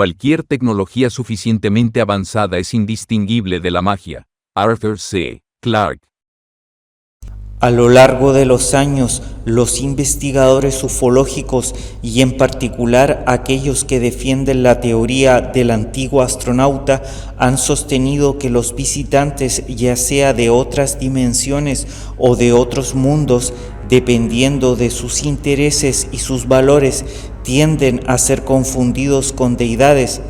cualquier tecnología suficientemente avanzada es indistinguible de la magia. Arthur C. Clarke. A lo largo de los años, los investigadores ufológicos y en particular aquellos que defienden la teoría del antiguo astronauta han sostenido que los visitantes, ya sea de otras dimensiones o de otros mundos, dependiendo de sus intereses y sus valores, tienden a ser confundidos con deidades.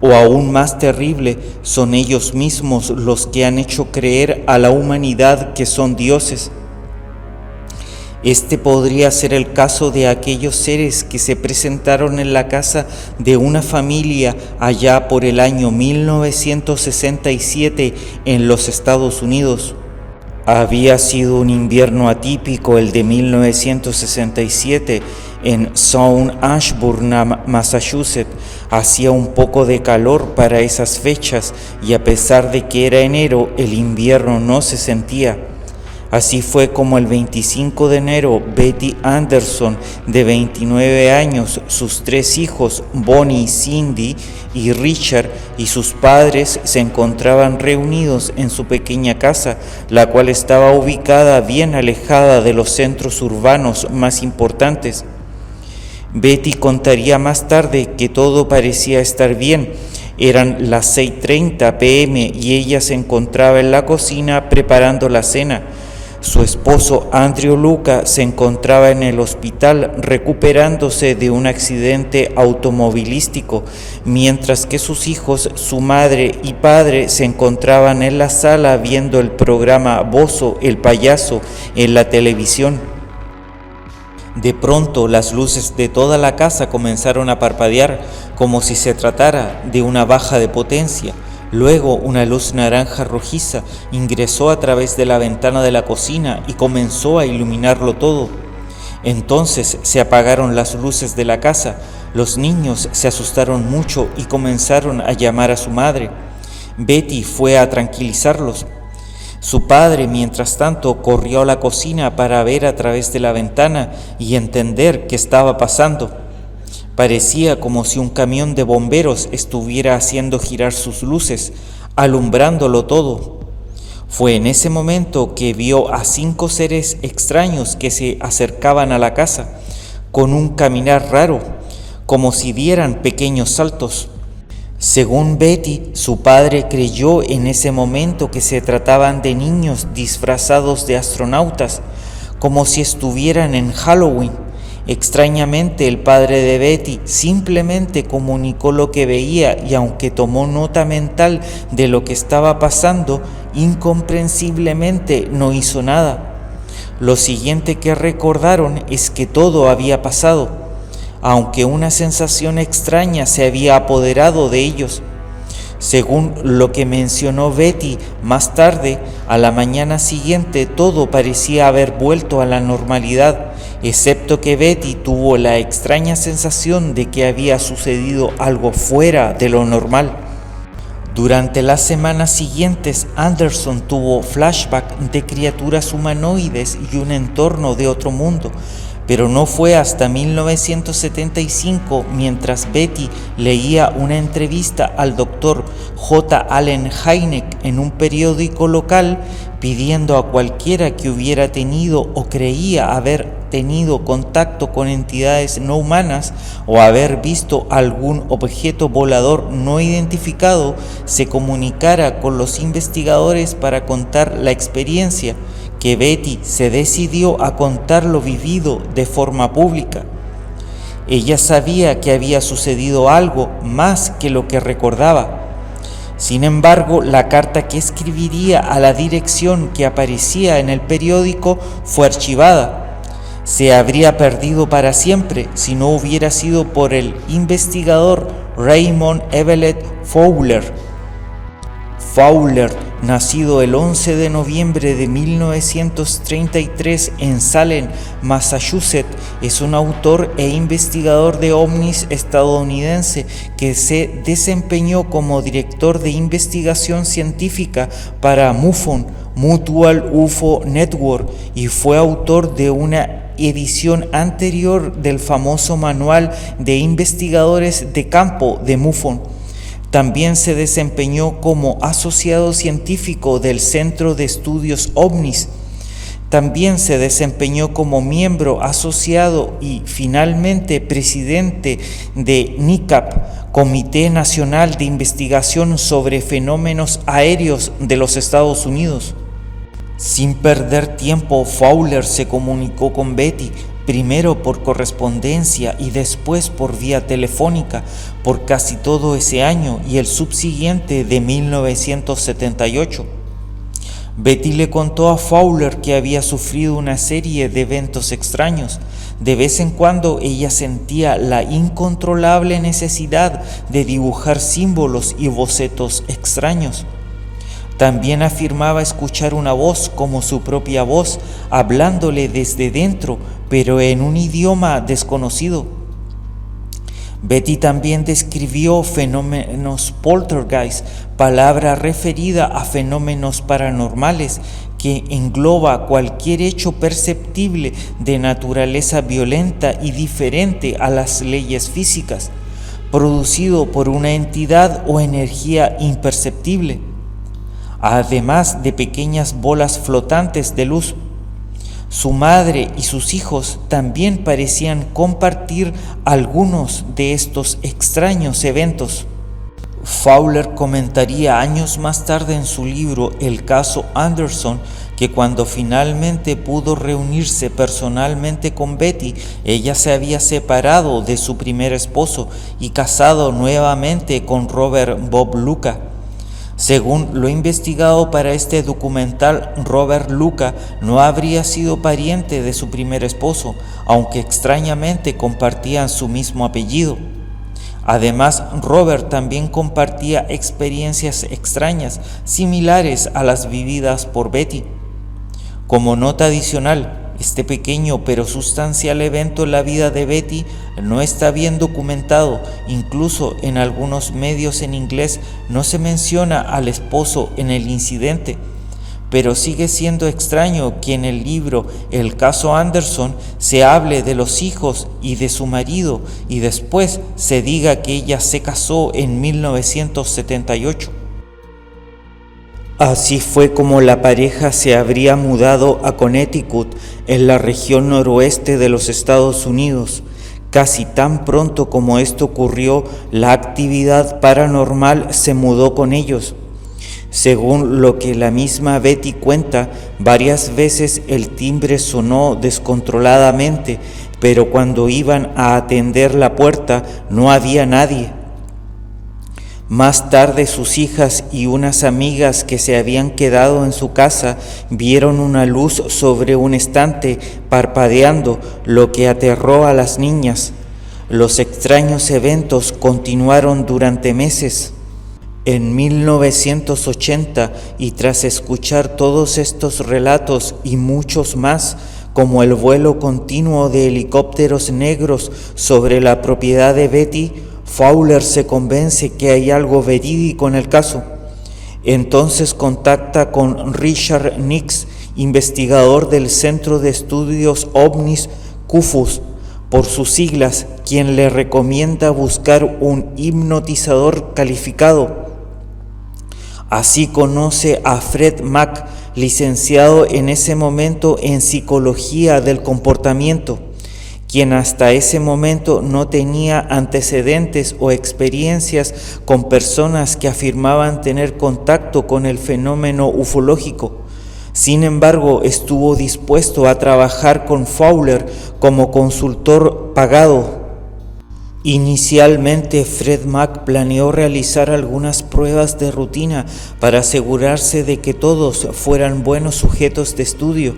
O aún más terrible, son ellos mismos los que han hecho creer a la humanidad que son dioses. Este podría ser el caso de aquellos seres que se presentaron en la casa de una familia allá por el año 1967 en los Estados Unidos. Había sido un invierno atípico el de 1967 en Sound Ashburn, Massachusetts. Hacía un poco de calor para esas fechas y a pesar de que era enero, el invierno no se sentía. Así fue como el 25 de enero, Betty Anderson, de 29 años, sus 3 hijos, Bonnie, Cindy y Richard, y sus padres se encontraban reunidos en su pequeña casa, la cual estaba ubicada bien alejada de los centros urbanos más importantes. Betty contaría más tarde que todo parecía estar bien. Eran las 6:30 p.m. y ella se encontraba en la cocina preparando la cena. Su esposo Andrew Luca se encontraba en el hospital recuperándose de un accidente automovilístico, mientras que sus hijos, su madre y padre se encontraban en la sala viendo el programa Bozo el payaso en la televisión. De pronto las luces de toda la casa comenzaron a parpadear como si se tratara de una baja de potencia. Luego una luz naranja rojiza ingresó a través de la ventana de la cocina y comenzó a iluminarlo todo. Entonces se apagaron las luces de la casa. Los niños se asustaron mucho y comenzaron a llamar a su madre. Betty fue a tranquilizarlos. Su padre, mientras tanto, corrió a la cocina para ver a través de la ventana y entender qué estaba pasando. Parecía como si un camión de bomberos estuviera haciendo girar sus luces, alumbrándolo todo. Fue en ese momento que vio a 5 seres extraños que se acercaban a la casa, con un caminar raro, como si dieran pequeños saltos. Según Betty, su padre creyó en ese momento que se trataban de niños disfrazados de astronautas, como si estuvieran en Halloween. Extrañamente, el padre de Betty simplemente comunicó lo que veía y aunque tomó nota mental de lo que estaba pasando, incomprensiblemente no hizo nada. Lo siguiente que recordaron es que todo había pasado, aunque una sensación extraña se había apoderado de ellos. Según lo que mencionó Betty más tarde, a la mañana siguiente todo parecía haber vuelto a la normalidad, excepto que Betty tuvo la extraña sensación de que había sucedido algo fuera de lo normal. Durante las semanas siguientes, Anderson tuvo flashbacks de criaturas humanoides y un entorno de otro mundo, pero no fue hasta 1975, mientras Betty leía una entrevista al Dr. J. Allen Hynek en un periódico local, pidiendo a cualquiera que hubiera tenido o creía haber tenido contacto con entidades no humanas o haber visto algún objeto volador no identificado, se comunicara con los investigadores para contar la experiencia, que Betty se decidió a contar lo vivido de forma pública. Ella sabía que había sucedido algo más que lo que recordaba. Sin embargo, la carta que escribiría a la dirección que aparecía en el periódico fue archivada. Se habría perdido para siempre si no hubiera sido por el investigador Raymond Evelett Fowler. Fowler, nacido el 11 de noviembre de 1933 en Salem, Massachusetts, es un autor e investigador de ovnis estadounidense que se desempeñó como director de investigación científica para MUFON, Mutual UFO Network, y fue autor de una edición anterior del famoso manual de investigadores de campo de MUFON. También se desempeñó como asociado científico del Centro de Estudios OVNIs. También se desempeñó como miembro asociado y finalmente presidente de NICAP, Comité Nacional de Investigación sobre Fenómenos Aéreos de los Estados Unidos. Sin perder tiempo, Fowler se comunicó con Betty, primero por correspondencia y después por vía telefónica, por casi todo ese año y el subsiguiente de 1978. Betty le contó a Fowler que había sufrido una serie de eventos extraños. De vez en cuando ella sentía la incontrolable necesidad de dibujar símbolos y bocetos extraños. También afirmaba escuchar una voz como su propia voz, hablándole desde dentro, pero en un idioma desconocido. Betty también describió fenómenos poltergeist, palabra referida a fenómenos paranormales que engloba cualquier hecho perceptible de naturaleza violenta y diferente a las leyes físicas, producido por una entidad o energía imperceptible, además de pequeñas bolas flotantes de luz. Su madre y sus hijos también parecían compartir algunos de estos extraños eventos. Fowler comentaría años más tarde en su libro El caso Anderson que cuando finalmente pudo reunirse personalmente con Betty, ella se había separado de su primer esposo y casado nuevamente con Robert Bob Luca. Según lo investigado para este documental, Robert Luca no habría sido pariente de su primer esposo, aunque extrañamente compartían su mismo apellido. Además, Robert también compartía experiencias extrañas, similares a las vividas por Betty. Como nota adicional, este pequeño pero sustancial evento en la vida de Betty no está bien documentado. Incluso en algunos medios en inglés no se menciona al esposo en el incidente, pero sigue siendo extraño que en el libro El caso Anderson se hable de los hijos y de su marido y después se diga que ella se casó en 1978. Así fue como la pareja se habría mudado a Connecticut, en la región noroeste de los Estados Unidos. Casi tan pronto como esto ocurrió, la actividad paranormal se mudó con ellos. Según lo que la misma Betty cuenta, varias veces el timbre sonó descontroladamente, pero cuando iban a atender la puerta no había nadie. Más tarde sus hijas y unas amigas que se habían quedado en su casa vieron una luz sobre un estante parpadeando, lo que aterró a las niñas. Los extraños eventos continuaron durante meses. En 1980, y tras escuchar todos estos relatos y muchos más, como el vuelo continuo de helicópteros negros sobre la propiedad de Betty, Fowler se convence que hay algo verídico en el caso. Entonces contacta con Richard Nix, investigador del Centro de Estudios OVNIs CUFUS, por sus siglas, quien le recomienda buscar un hipnotizador calificado. Así conoce a Fred Mack, licenciado en ese momento en Psicología del Comportamiento, quien hasta ese momento no tenía antecedentes o experiencias con personas que afirmaban tener contacto con el fenómeno ufológico. Sin embargo, estuvo dispuesto a trabajar con Fowler como consultor pagado. Inicialmente, Fred Mack planeó realizar algunas pruebas de rutina para asegurarse de que todos fueran buenos sujetos de estudio.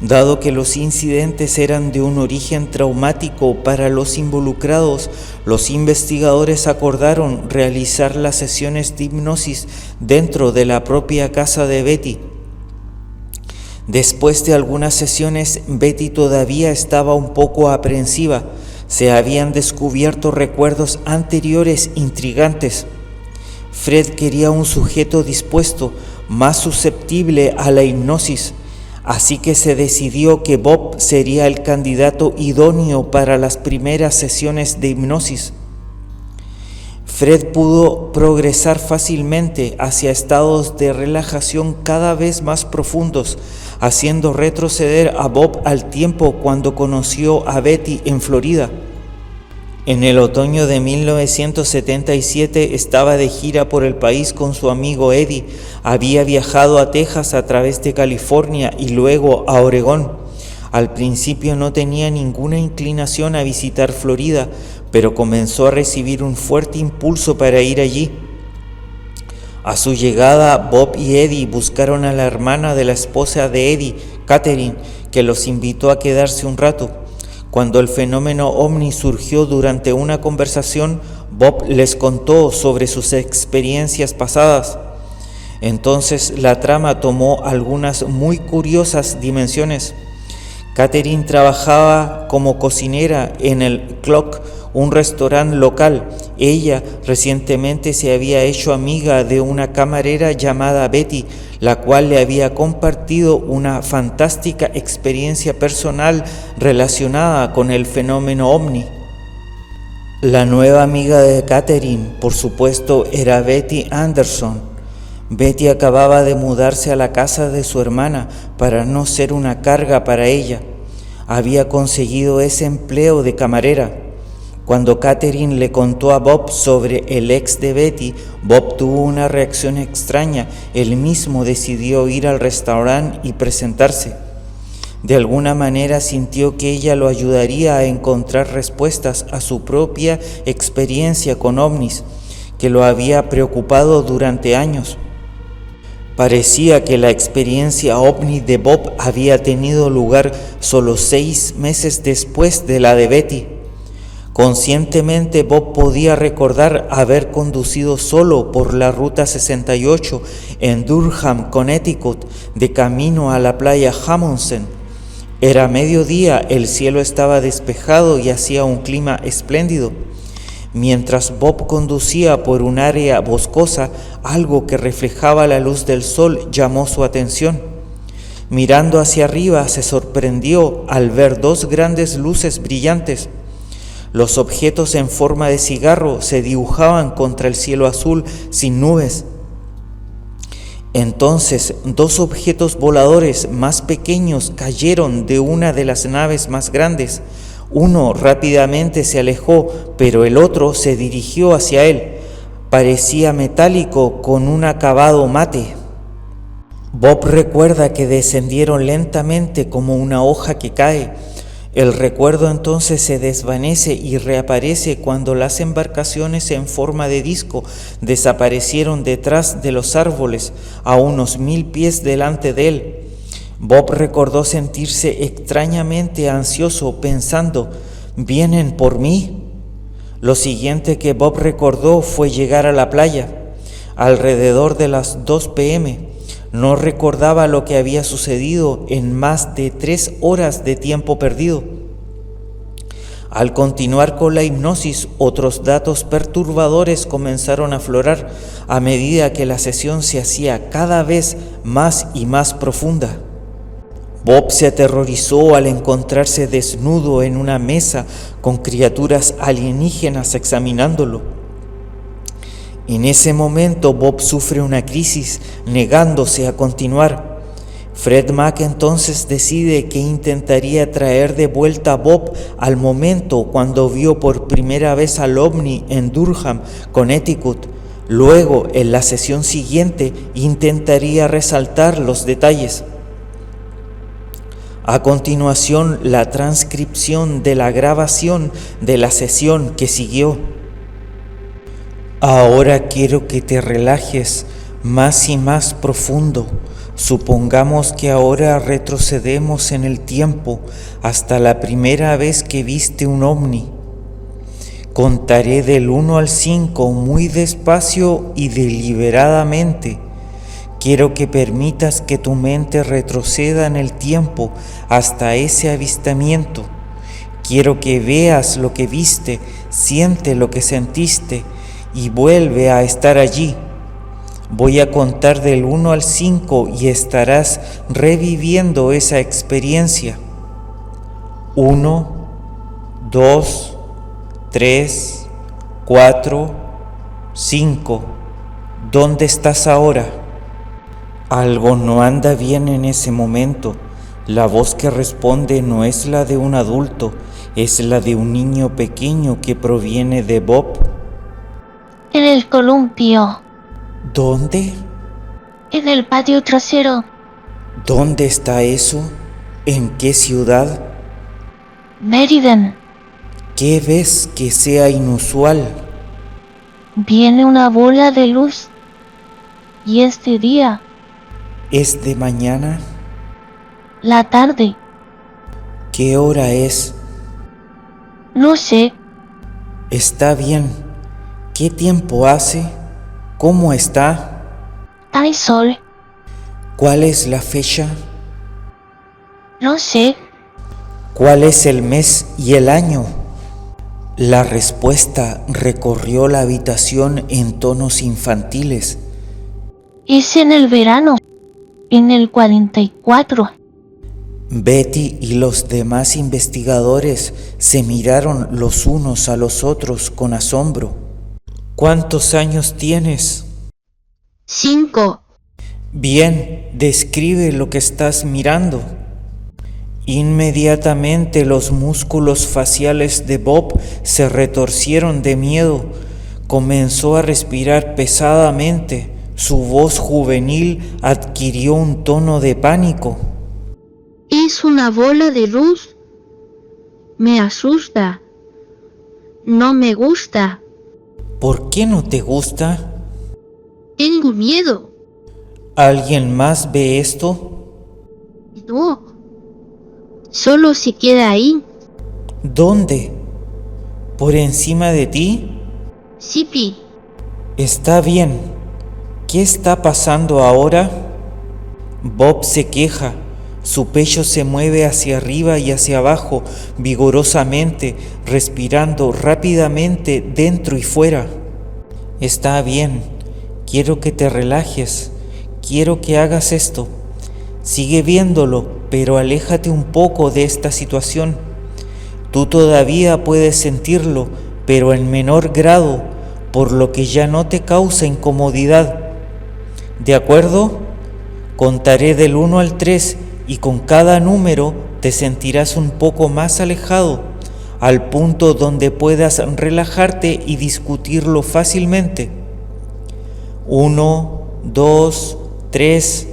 Dado que los incidentes eran de un origen traumático para los involucrados, los investigadores acordaron realizar las sesiones de hipnosis dentro de la propia casa de Betty. Después de algunas sesiones, Betty todavía estaba un poco aprensiva. Se habían descubierto recuerdos anteriores intrigantes. Fred quería un sujeto dispuesto, más susceptible a la hipnosis. Así que se decidió que Bob sería el candidato idóneo para las primeras sesiones de hipnosis. Fred pudo progresar fácilmente hacia estados de relajación cada vez más profundos, haciendo retroceder a Bob al tiempo cuando conoció a Betty en Florida. En el otoño de 1977 estaba de gira por el país con su amigo Eddie. Había viajado a Texas a través de California y luego a Oregón. Al principio no tenía ninguna inclinación a visitar Florida, pero comenzó a recibir un fuerte impulso para ir allí. A su llegada, Bob y Eddie buscaron a la hermana de la esposa de Eddie, Catherine, que los invitó a quedarse un rato. Cuando el fenómeno ovni surgió durante una conversación, Bob les contó sobre sus experiencias pasadas. Entonces la trama tomó algunas muy curiosas dimensiones. Catherine trabajaba como cocinera en el Clock, un restaurante local. Ella recientemente se había hecho amiga de una camarera llamada Betty, la cual le había compartido una fantástica experiencia personal relacionada con el fenómeno ovni. La nueva amiga de Catherine, por supuesto, era Betty Anderson. Betty acababa de mudarse a la casa de su hermana para no ser una carga para ella. Había conseguido ese empleo de camarera. Cuando Catherine le contó a Bob sobre el ex de Betty, Bob tuvo una reacción extraña. Él mismo decidió ir al restaurante y presentarse. De alguna manera sintió que ella lo ayudaría a encontrar respuestas a su propia experiencia con ovnis, que lo había preocupado durante años. Parecía que la experiencia ovni de Bob había tenido lugar solo 6 meses después de la de Betty. Conscientemente, Bob podía recordar haber conducido solo por la Ruta 68 en Durham, Connecticut, de camino a la playa Amundsen. Era mediodía, el cielo estaba despejado y hacía un clima espléndido. Mientras Bob conducía por un área boscosa, algo que reflejaba la luz del sol llamó su atención. Mirando hacia arriba, se sorprendió al ver 2 grandes luces brillantes. Los objetos en forma de cigarro se dibujaban contra el cielo azul sin nubes. Entonces 2 objetos voladores más pequeños cayeron de una de las naves más grandes. Uno rápidamente se alejó, pero el otro se dirigió hacia él. Parecía metálico con un acabado mate. Bob recuerda que descendieron lentamente como una hoja que cae. El recuerdo entonces se desvanece y reaparece cuando las embarcaciones en forma de disco desaparecieron detrás de los árboles a unos 1000 pies delante de él. Bob recordó sentirse extrañamente ansioso pensando, ¿vienen por mí? Lo siguiente que Bob recordó fue llegar a la playa, alrededor de las 2 p.m. No recordaba lo que había sucedido en más de 3 horas de tiempo perdido. Al continuar con la hipnosis, otros datos perturbadores comenzaron a aflorar a medida que la sesión se hacía cada vez más y más profunda. Bob se aterrorizó al encontrarse desnudo en una mesa con criaturas alienígenas examinándolo. En ese momento Bob sufre una crisis, negándose a continuar. Fred Mack entonces decide que intentaría traer de vuelta a Bob al momento cuando vio por primera vez al ovni en Durham, Connecticut. Luego, en la sesión siguiente, intentaría resaltar los detalles. A continuación, la transcripción de la grabación de la sesión que siguió. Ahora quiero que te relajes más y más profundo. Supongamos que ahora retrocedemos en el tiempo hasta la primera vez que viste un ovni. Contaré del 1 al 5 muy despacio y deliberadamente. Quiero que permitas que tu mente retroceda en el tiempo hasta ese avistamiento. Quiero que veas lo que viste, siente lo que sentiste y vuelve a estar allí. Voy a contar del 1 al 5 y estarás reviviendo esa experiencia. 1, 2, 3, 4, 5. ¿Dónde estás ahora? Algo no anda bien en ese momento. La voz que responde no es la de un adulto, es la de un niño pequeño que proviene de Bob. En el columpio. ¿Dónde? En el patio trasero. ¿Dónde está eso? ¿En qué ciudad? Meriden. ¿Qué ves que sea inusual? Viene una bola de luz. Y este día, ¿Es de mañana? la tarde, ¿Qué hora es? no sé, Está bien. ¿Qué tiempo hace? ¿Cómo está? hay sol, ¿Cuál es la fecha? no sé, ¿Cuál es el mes y el año? La respuesta recorrió la habitación en tonos infantiles. es en el verano, en el 44. Betty y los demás investigadores se miraron los unos a los otros con asombro. ¿Cuántos años tienes? 5. Bien, describe lo que estás mirando. Inmediatamente los músculos faciales de Bob se retorcieron de miedo. Comenzó a respirar pesadamente. Su voz juvenil adquirió un tono de pánico. Es una bola de luz. Me asusta. No me gusta. ¿Por qué no te gusta? Tengo miedo. ¿Alguien más ve esto? No. Solo se queda ahí. ¿Dónde? ¿Por encima de ti? Sipi. Está bien. ¿Qué está pasando ahora? Bob se queja. Su pecho se mueve hacia arriba y hacia abajo vigorosamente, respirando rápidamente dentro y fuera. Está bien. Quiero que te relajes. Quiero que hagas esto. Sigue viéndolo, pero aléjate un poco de esta situación. Tú todavía puedes sentirlo, pero en menor grado, por lo que ya no te causa incomodidad. ¿De acuerdo? Contaré del 1 al 3 y con cada número te sentirás un poco más alejado, al punto donde puedas relajarte y discutirlo fácilmente. 1, 2, 3.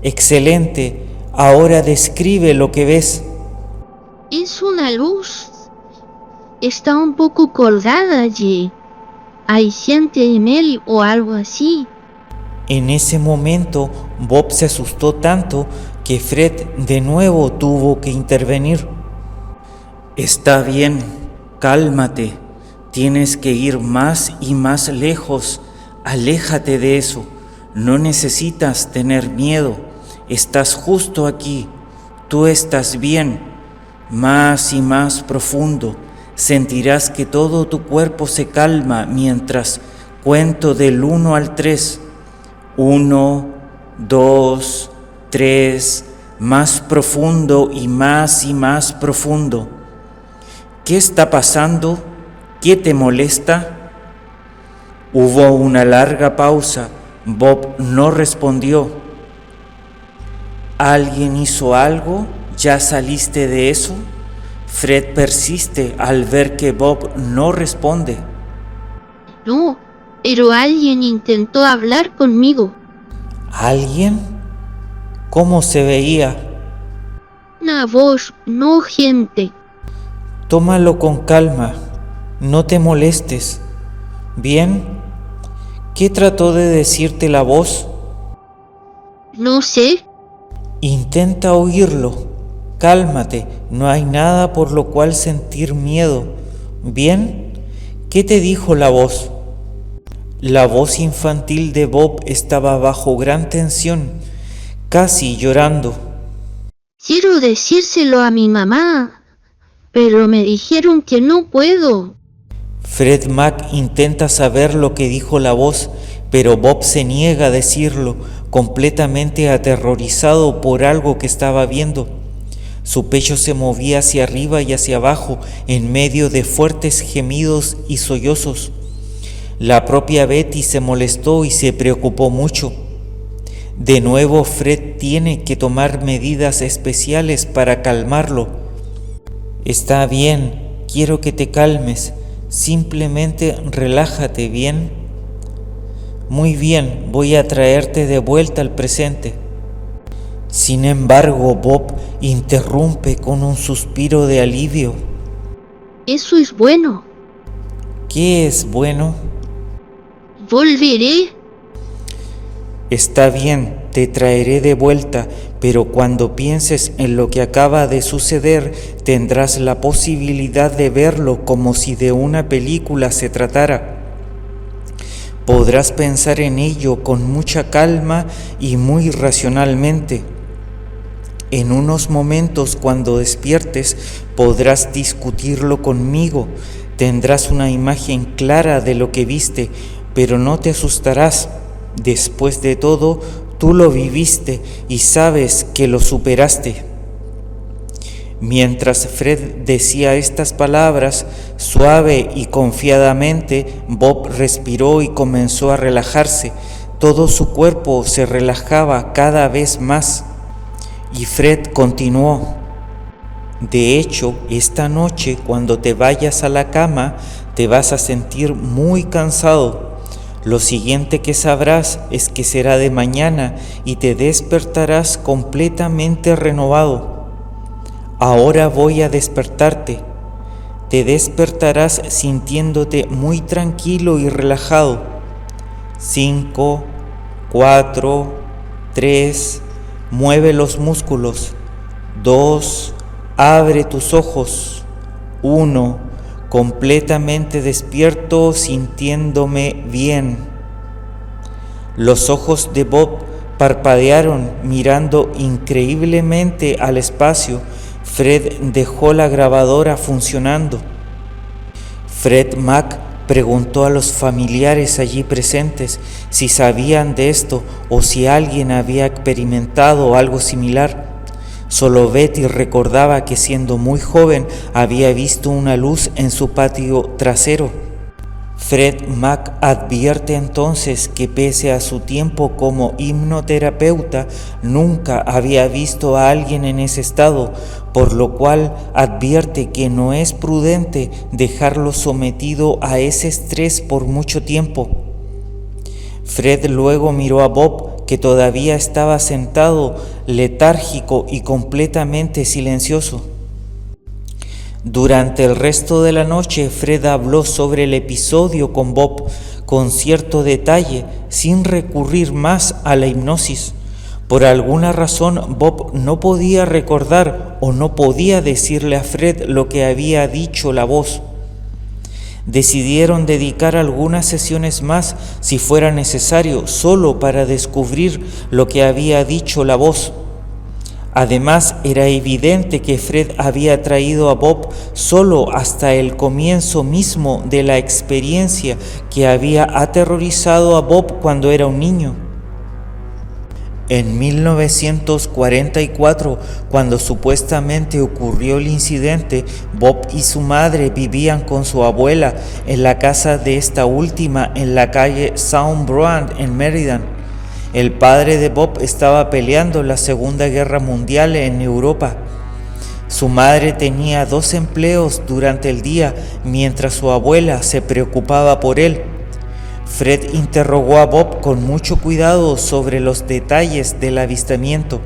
Excelente. Ahora describe lo que ves. Es una luz. Está un poco colgada allí. Hay 100 ml o algo así. En ese momento, Bob se asustó tanto que Fred de nuevo tuvo que intervenir. Está bien, cálmate. Tienes que ir más y más lejos. Aléjate de eso. No necesitas tener miedo. Estás justo aquí. Tú estás bien. Más y más profundo. Sentirás que todo tu cuerpo se calma mientras cuento del 1 al 3. 1, 2, 3, más profundo y más profundo. ¿Qué está pasando? ¿Qué te molesta? Hubo una larga pausa. Bob no respondió. ¿Alguien hizo algo? ¿Ya saliste de eso? Fred persiste al ver que Bob no responde. No, pero alguien intentó hablar conmigo. ¿Alguien? ¿Cómo se veía? Una voz, no gente. Tómalo con calma, no te molestes. ¿Bien? ¿Qué trató de decirte la voz? No sé. Intenta oírlo. Cálmate, no hay nada por lo cual sentir miedo. ¿Bien? ¿Qué te dijo la voz? La voz infantil de Bob estaba bajo gran tensión, casi llorando. Quiero decírselo a mi mamá, pero me dijeron que no puedo. Fred Mac intenta saber lo que dijo la voz, pero Bob se niega a decirlo, completamente aterrorizado por algo que estaba viendo. Su pecho se movía hacia arriba y hacia abajo en medio de fuertes gemidos y sollozos. La propia Betty se molestó y se preocupó mucho. De nuevo, Fred tiene que tomar medidas especiales para calmarlo. Está bien, quiero que te calmes. Simplemente relájate, ¿bien? Muy bien, voy a traerte de vuelta al presente. Sin embargo, Bob interrumpe con un suspiro de alivio. Eso es bueno. ¿Qué es bueno? Volveré. Está bien, te traeré de vuelta, pero cuando pienses en lo que acaba de suceder, tendrás la posibilidad de verlo como si de una película se tratara. Podrás pensar en ello con mucha calma y muy racionalmente. En unos momentos, cuando despiertes, podrás discutirlo conmigo. Tendrás una imagen clara de lo que viste, pero no te asustarás. Después de todo, tú lo viviste y sabes que lo superaste. Mientras Fred decía estas palabras, suave y confiadamente, Bob respiró y comenzó a relajarse. Todo su cuerpo se relajaba cada vez más. Y Fred continuó: de hecho, esta noche, cuando te vayas a la cama, te vas a sentir muy cansado. Lo siguiente que sabrás es que será de mañana y te despertarás completamente renovado. Ahora voy a despertarte. Te despertarás sintiéndote muy tranquilo y relajado. 5, 4, 3, mueve los músculos. 2, abre tus ojos. 1, completamente despierto, sintiéndome bien. Los ojos de Bob parpadearon mirando increíblemente al espacio. Fred dejó la grabadora funcionando. Fred Mac preguntó a los familiares allí presentes si sabían de esto o si alguien había experimentado algo similar. Solo Betty recordaba que siendo muy joven había visto una luz en su patio trasero. Fred Mac advierte entonces que pese a su tiempo como hipnoterapeuta, nunca había visto a alguien en ese estado, por lo cual advierte que no es prudente dejarlo sometido a ese estrés por mucho tiempo. Fred luego miró a Bob, que todavía estaba sentado, letárgico y completamente silencioso. Durante el resto de la noche, Fred habló sobre el episodio con Bob con cierto detalle, sin recurrir más a la hipnosis. Por alguna razón, Bob no podía recordar o no podía decirle a Fred lo que había dicho la voz. Decidieron dedicar algunas sesiones más, si fuera necesario, solo para descubrir lo que había dicho la voz. Además, era evidente que Fred había traído a Bob solo hasta el comienzo mismo de la experiencia que había aterrorizado a Bob cuando era un niño. En 1944, cuando supuestamente ocurrió el incidente, Bob y su madre vivían con su abuela en la casa de esta última en la calle Sound Broad en Meriden. El padre de Bob estaba peleando la Segunda Guerra Mundial en Europa. Su madre tenía 2 empleos durante el día mientras su abuela se preocupaba por él. Fred interrogó a Bob con mucho cuidado sobre los detalles del avistamiento.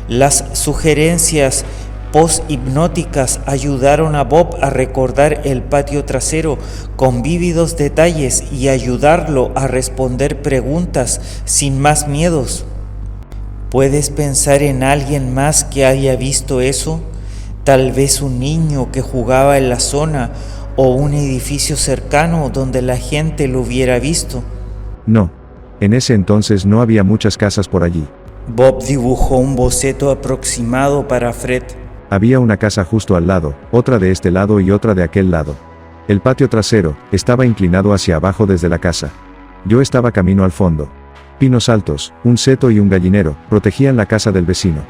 Las sugerencias post-hipnóticas ayudaron a Bob a recordar el patio trasero con vívidos detalles y ayudarlo a responder preguntas sin más miedos. ¿Puedes pensar en alguien más que haya visto eso? Tal vez un niño que jugaba en la zona o un edificio cercano donde la gente lo hubiera visto. No. En ese entonces no había muchas casas por allí. Bob dibujó un boceto aproximado para Fred. Había una casa justo al lado, otra de este lado y otra de aquel lado. El patio trasero estaba inclinado hacia abajo desde la casa. Yo estaba camino al fondo. Pinos altos, un seto y un gallinero, protegían la casa del vecino.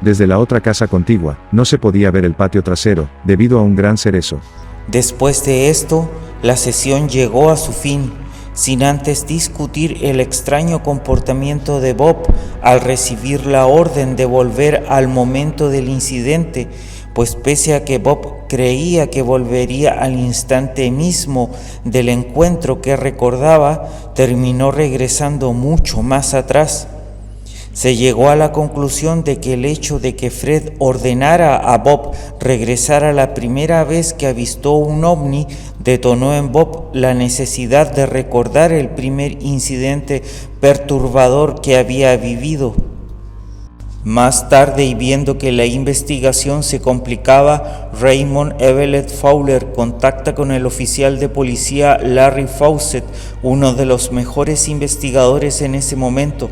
Desde la otra casa contigua, no se podía ver el patio trasero, debido a un gran cerezo. Después de esto, la sesión llegó a su fin, sin antes discutir el extraño comportamiento de Bob al recibir la orden de volver al momento del incidente, pues pese a que Bob creía que volvería al instante mismo del encuentro que recordaba, terminó regresando mucho más atrás. Se llegó a la conclusión de que el hecho de que Fred ordenara a Bob regresar a la primera vez que avistó un ovni detonó en Bob la necesidad de recordar el primer incidente perturbador que había vivido. Más tarde, y viendo que la investigación se complicaba, Raymond Evelett Fowler contacta con el oficial de policía Larry Fawcett, uno de los mejores investigadores en ese momento.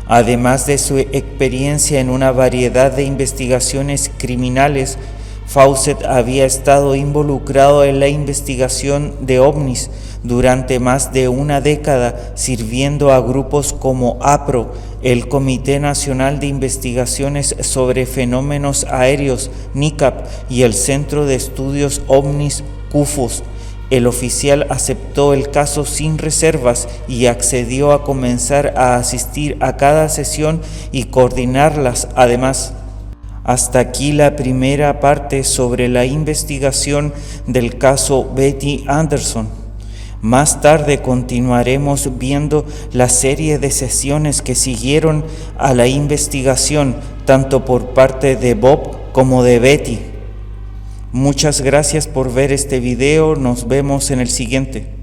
Además de su experiencia en una variedad de investigaciones criminales, Fawcett había estado involucrado en la investigación de ovnis durante más de una década, sirviendo a grupos como APRO, el Comité Nacional de Investigaciones sobre Fenómenos Aéreos, NICAP, y el Centro de Estudios OVNIs, CUFOS. El oficial aceptó el caso sin reservas y accedió a comenzar a asistir a cada sesión y coordinarlas además. Hasta aquí la primera parte sobre la investigación del caso Betty Anderson. Más tarde continuaremos viendo la serie de sesiones que siguieron a la investigación, tanto por parte de Bob como de Betty. Muchas gracias por ver este video, nos vemos en el siguiente.